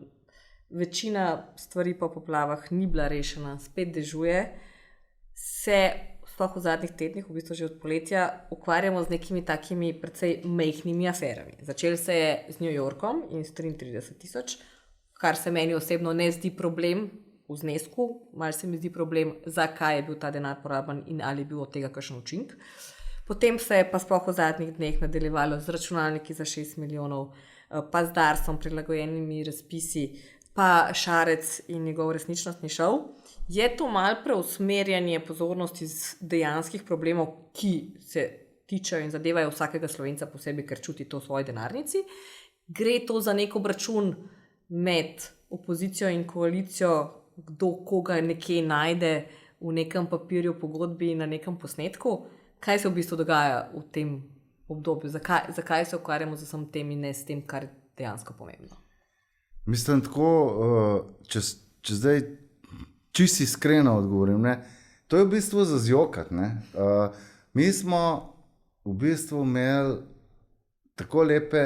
večina stvari po poplavah ni bila rešena, spet dežuje, se sploh v zadnjih tednih, v bistvu že od poletja, ukvarjamo z nekimi takimi precej majhnimi aferami. Začel se je z New Yorkom in s 33,000, kar se meni osebno ne zdi problem v znesku, malo se mi zdi problem, zakaj je bil ta denar porabljen in ali je bil od tega kakšen učinek. Potem se je pa sploh v zadnjih dneh nadaljevalo z računalniki za 6 milijonov, pa z Darsom, prilagojenimi razpisi, pa Šarec in njegov resničnostni šov. Je to malo preusmerjanje pozornosti z dejanskih problemov, ki se tičejo in zadevajo vsakega Slovenca posebej, ker čuti to v svoji denarnici. Gre to za nek obračun med opozicijo in koalicijo, kdo koga nekje najde v nekem papirju, pogodbi in na nekem posnetku. Kaj se v bistvu dogaja v tem obdobju? Zakaj se ukvarjamo z vsem tem in ne s tem, kar je dejansko pomembno? Mislim tako, če zdaj čisto iskreno odgovorim, ne? To je v bistvu za zjokati. Mi smo v bistvu imeli tako lepe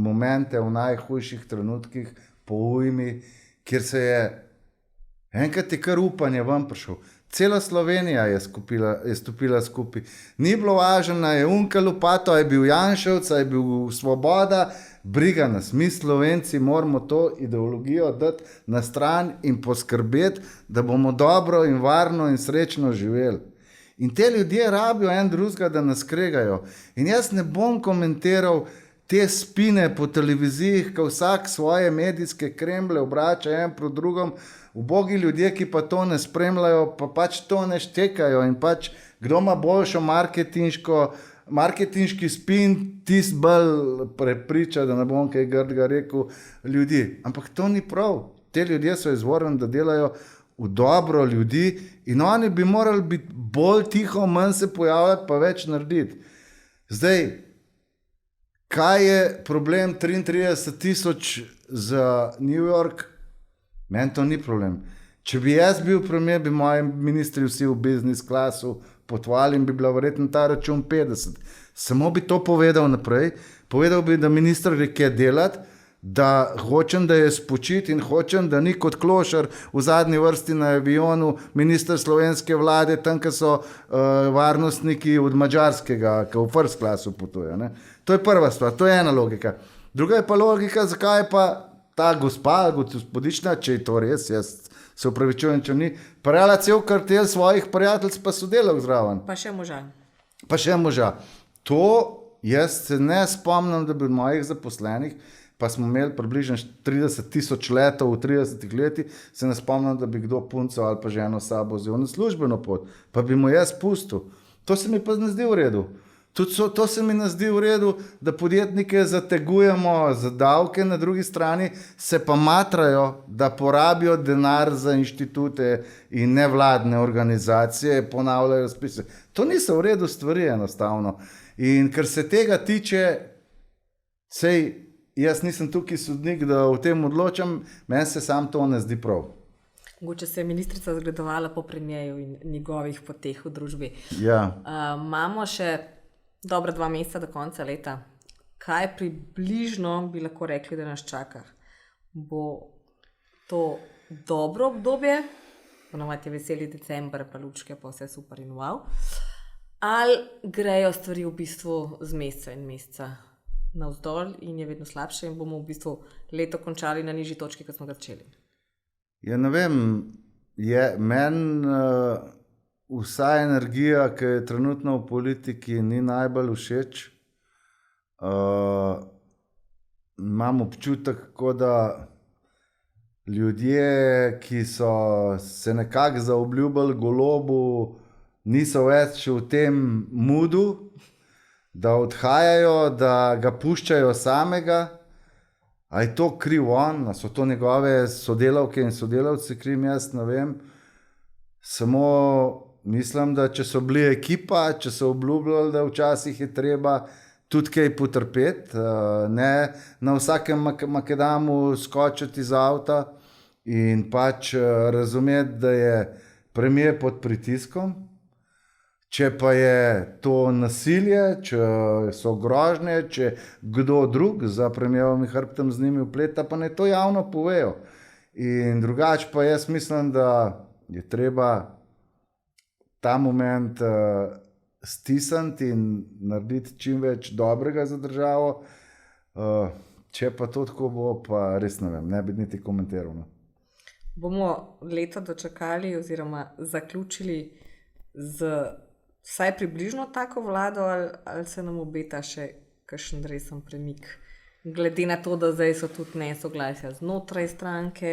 momente v najhujših trenutkih po ujmi, kjer se je enkrat je kar upanje ven prišel. Cela Slovenija je stopila skupaj. Ni bilo važno, je Unka Lopato, je bil Janševc, je bil Svoboda, briga nas. Mi Slovenci moramo to ideologijo dati na stran in poskrbeti, da bomo dobro in varno in srečno živeli. In te ljudje rabijo en drugega, da nas kregajo. In jaz ne bom komentiral te spine po televizijih, ko vsak svoje medijske kremble obrača en proti drugom, ubogi ljudje, ki pa to ne spremljajo, pa pač to ne štekajo in pač kdo ima boljšo marketinški spin, tisti bolj prepriča, da ne bom kaj grdega rekel, ljudi. Ampak to ni prav. Te ljudje so izvorni, da delajo v dobro ljudi in oni bi morali biti bolj tiho, manj se pojavljati, pa več narediti. Zdaj, kaj je problem 33,000 za New York? Meni to ni problem. Če bi jaz bil premier, bi moji ministri vsi v biznis klasu potovali in bi bila verjetno ta račun 50. Samo bi to povedal naprej. Povedal bi, da minister reke delati, da hočem, da je spočit in hočem, da ni kot klošar v zadnji vrsti na avionu minister slovenske vlade, tam, ki so varnostniki od Madžarskega, ki v first klasu potuje. Ne? To je prva stvar, to je ena logika. Druga je pa logika, zakaj je pa ta gospodična, če je to res, jaz se upravičujem, če ni, parala cel kartel svojih prijateljstv pa sodelal zraven. Pa še moža. To jaz se ne spomnim, da bi mojih zaposlenih, pa smo imeli približno 30,000 letov v 30 letih, se ne spomnim, da bi kdo punco ali pa ženo sabo vzel na službeno pot, pa bi mu jaz pustil. To se mi pa ne zdi v redu. Tudi to se mi ne zdi v redu, da podjetnike zategujemo za davke, na drugi strani se pa matrajo, da porabijo denar za inštitute in nevladne organizacije, ponavljajo razpise. To niso v redu stvari enostavno. In ker se tega tiče, jaz nisem tukaj sodnik, da o tem odločam, meni se sam to ne zdi prav. Mogoče se je ministrica zgledovala po premijeju in njegovih poteh v družbi. Ja. Imamo še dobra 2 meseca do konca leta. Kaj približno bi lahko rekli, da nas čaka? Bo to dobro obdobje, ponovadi je veseli december, pa lučke, pa vse super in wow. Ali grejo stvari v bistvu z meseca in meseca navzdol in je vedno slabše in bomo v bistvu leto končali na nižji točki, kot smo ga začeli? Ja, ne vem, meni vsa energija, ki je trenutno v politiki, ni najbolj všeč. Imam občutek, da ljudje, ki so se nekako zaobljubili Golobu, niso več v tem moodu, da odhajajo, da ga puščajo samega. A je to kriv on, a so to njegove sodelavke in sodelavci kriv, jaz ne vem. Samo mislim, da če so bili ekipa, če so obljubljali, da včasih je treba tudi kaj potrpeti, ne na vsakem makadamu skočiti iz avta in pač razumeti, da je premier pod pritiskom. Če pa je to nasilje, če so grožnje, če kdo drug za premijerovim hrbtom z njimi vpleta, pa ne to javno povejo. In drugače pa jaz mislim, da je treba ta moment stisniti in narediti čim več dobrega za državo. Če pa to tako bo, pa res ne vem, ne bi niti komentiral. No. Bomo leto dočakali oziroma zaključili z vsaj približno tako vlado ali se nam obeta še kakšen resen premik? Glede na to, da zdaj so tudi nesoglasja znotraj stranke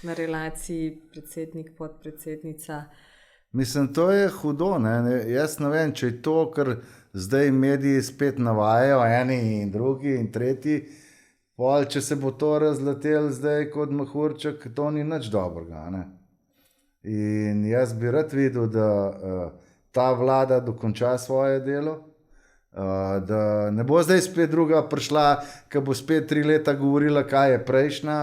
na relaciji predsednik-podpredsednica. Mislim, to je hudo. Jaz ne vem, če je to, ker zdaj mediji spet navajajo, eni in drugi in tretji, pol, če se bo to razletel zdaj kot mehurček, to ni nič dobrega. Ne? In jaz bi rad videl, da ta vlada dokonča svoje delo, da ne bo zdaj spet druga prišla, ki bo spet 3 leta govorila, kaj je prejšnja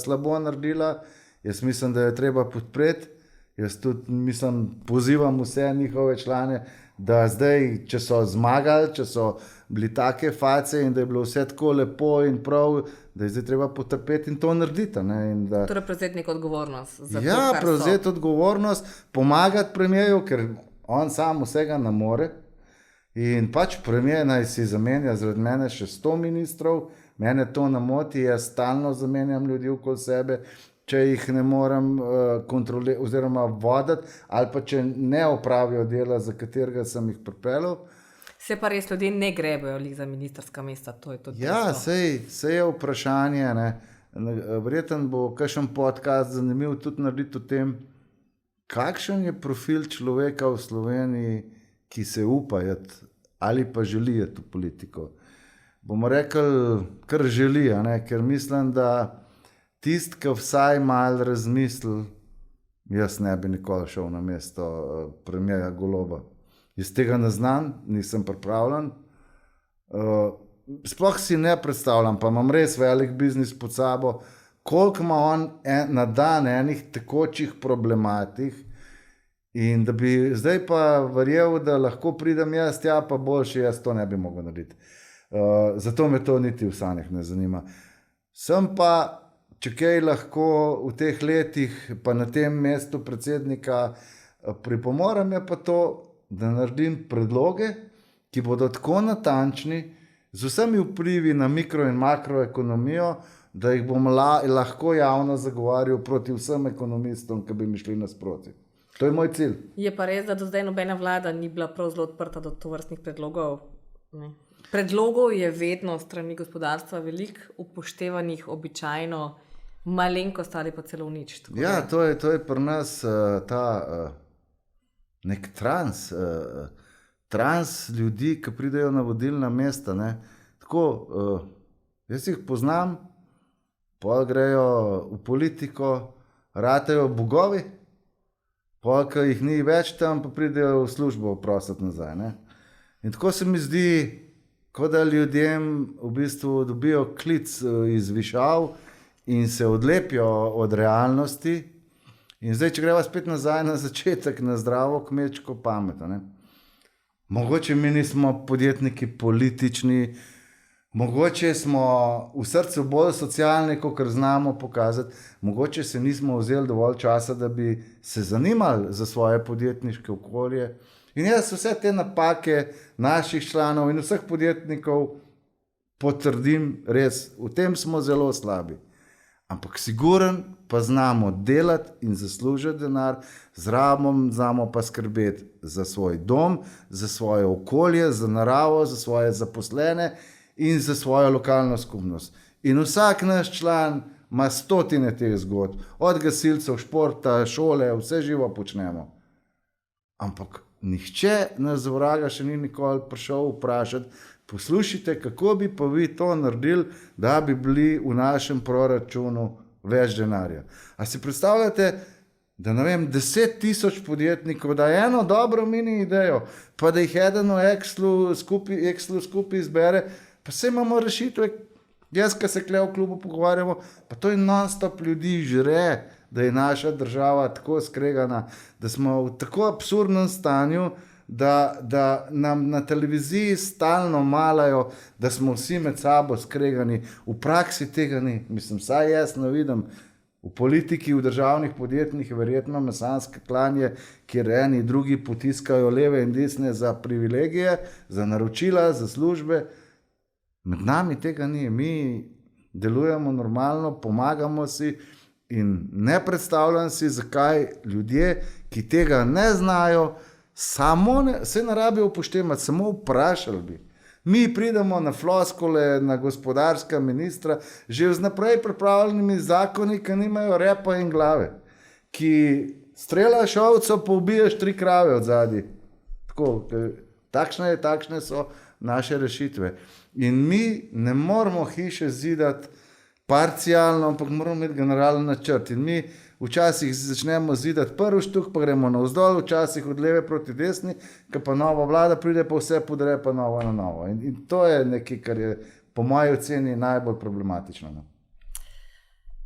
slabo naredila. Jaz mislim, da jo treba podpreti. Jaz tudi pozivam vse njihove člane, da zdaj, če so zmagali, če so bili take face in da je bilo vse tako lepo in prav, da je zdaj treba potrpeti in to narediti. Torej prevzeti neko odgovornost. Ja, prevzeti odgovornost, pomagati premijeju, ker on sam vsega ne more. In pač premier naj si zamenja zaradi mene še 100 ministrov, mene to ne moti, jaz stalno zamenjam ljudi okoli sebe, če jih ne morem kontrolirati oziroma voditi, ali pa če ne opravijo dela, za katerega sem jih pripeljal. Se pa res ljudje ne grebejo za ministrska mesta, to je to. Ja, sej je vprašanje. Verjetno bo kakšen podcast zanimiv tudi narediti o tem, kakšen je profil človeka v Sloveniji, ki se upa jeti ali pa želi jeti v politiko. Bomo rekli, kar želi, ker mislim, da tisti, ki vsaj malo razmisli, jaz ne bi nikoli šel na mesto premierja Goloba. Jaz tega ne znam, nisem pripravljen. Sploh si ne predstavljam, pa imam res velik biznis pod sabo, koliko ima on na dan enih tekočih problematik in da bi zdaj pa verjel, da lahko pridem jaz, ja pa boljše, jaz to ne bi mogel narediti. Zato me to niti v sanjah ne zanima. Sem pa, če kaj lahko v teh letih, pa na tem mestu predsednika pripomorem, je pa to, da naredim predloge, ki bodo tako natančni, z vsemi vplivi na mikro in makroekonomijo, da jih bom lahko javno zagovarjal proti vsem ekonomistom, ki bi mi šli nasproti. To je moj cilj. Je pa res, da do zdaj nobena vlada ni bila prav zelo odprta do tovrstnih predlogov. Ne. Predlogov je vedno strani gospodarstva veliko, upoštevanih običajno malenkost ali pa celo nič. Ja, to je pri nas ta nek trans ljudi, ki pridejo na vodilna mesta. Tako, jaz jih poznam, pol grejo v politiko, ratejo bogovi, pol, ki jih ni več tam, pa pridejo v službo prositi nazaj. In tako se mi zdi, kot da ljudem v bistvu dobijo klic iz višav in se odlepijo od realnosti In zdaj, če greva spet nazaj na začetek, na zdravo kmečko pamet. Mogoče mi nismo podjetniki politični, mogoče smo v srcu bolj socialni, kot znamo pokazati, mogoče se nismo vzeli dovolj časa, da bi se zanimali za svoje podjetniške okolje. In jaz vse te napake naših članov in vseh podjetnikov potrdim, res, v tem smo zelo slabi. Ampak siguren pa znamo delati in zaslužiti denar, znamo pa skrbeti za svoj dom, za svoje okolje, za naravo, za svoje zaposlene in za svojo lokalno skupnost. In vsak naš član ima stotine teh zgodb, od gasilcev, športa, šole, vse živo počnemo. Ampak nihče nas z vraga še ni nikoli prišel vprašati, poslušajte, kako bi pa vi to naredili, da bi bili v našem proračunu več denarja. A si predstavljate, da 10.000 podjetnikov da eno dobro mini idejo, pa da jih eden v Excelu skupaj izbere, pa se imamo rešitve, jaz, ki se kle v klubu pogovarjamo, pa to je non-stop ljudi žre, da je naša država tako skregana, da smo v tako absurdnem stanju, da nam na televiziji stalno malajo, da smo vsi med sabo skregani. V praksi tega ni. Mislim, saj jaz ne vidim. V politiki, v državnih podjetjih verjetno mesanske klanje, kjer eni drugi potiskajo leve in desne za privilegije, za naročila, za službe. Med nami tega ni. Mi delujemo normalno, pomagamo si in ne predstavljam si, zakaj ljudje, ki tega ne znajo, se ne rabijo upoštevati, samo vprašali bi. Mi pridemo na floskole, na gospodarska ministra, že z naprej pripravljenimi zakoni, ki nimajo repa in glave, ki streljaš ovco, pa ubiješ 3 krave od zadaj. Takšne so naše rešitve. In mi ne moramo hiše zidati parcialno, ampak moramo imeti generalni načrt. In mi včasih začnemo zidati prvi štuk, pa gremo navzdol, včasih od leve proti desni, ko pa nova vlada pride, pa vse podre, pa novo na novo. In to je nekaj, kar je po moji oceni najbolj problematično.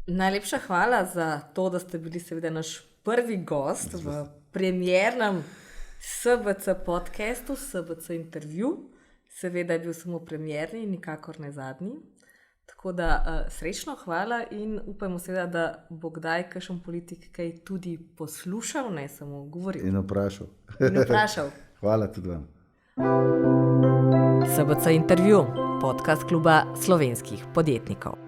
Najlepša hvala za to, da ste bili seveda naš prvi gost v premiernem SBC podcastu, SBC intervju. Seveda je bil samo premierni, nikakor ne zadnji. Tako da srečno, hvala in upajmo seveda, da bo kdaj kakšen politik kaj tudi poslušal, ne samo govoril. In vprašal. Hvala tudi vam. SBC intervju, podcast kluba slovenskih podjetnikov.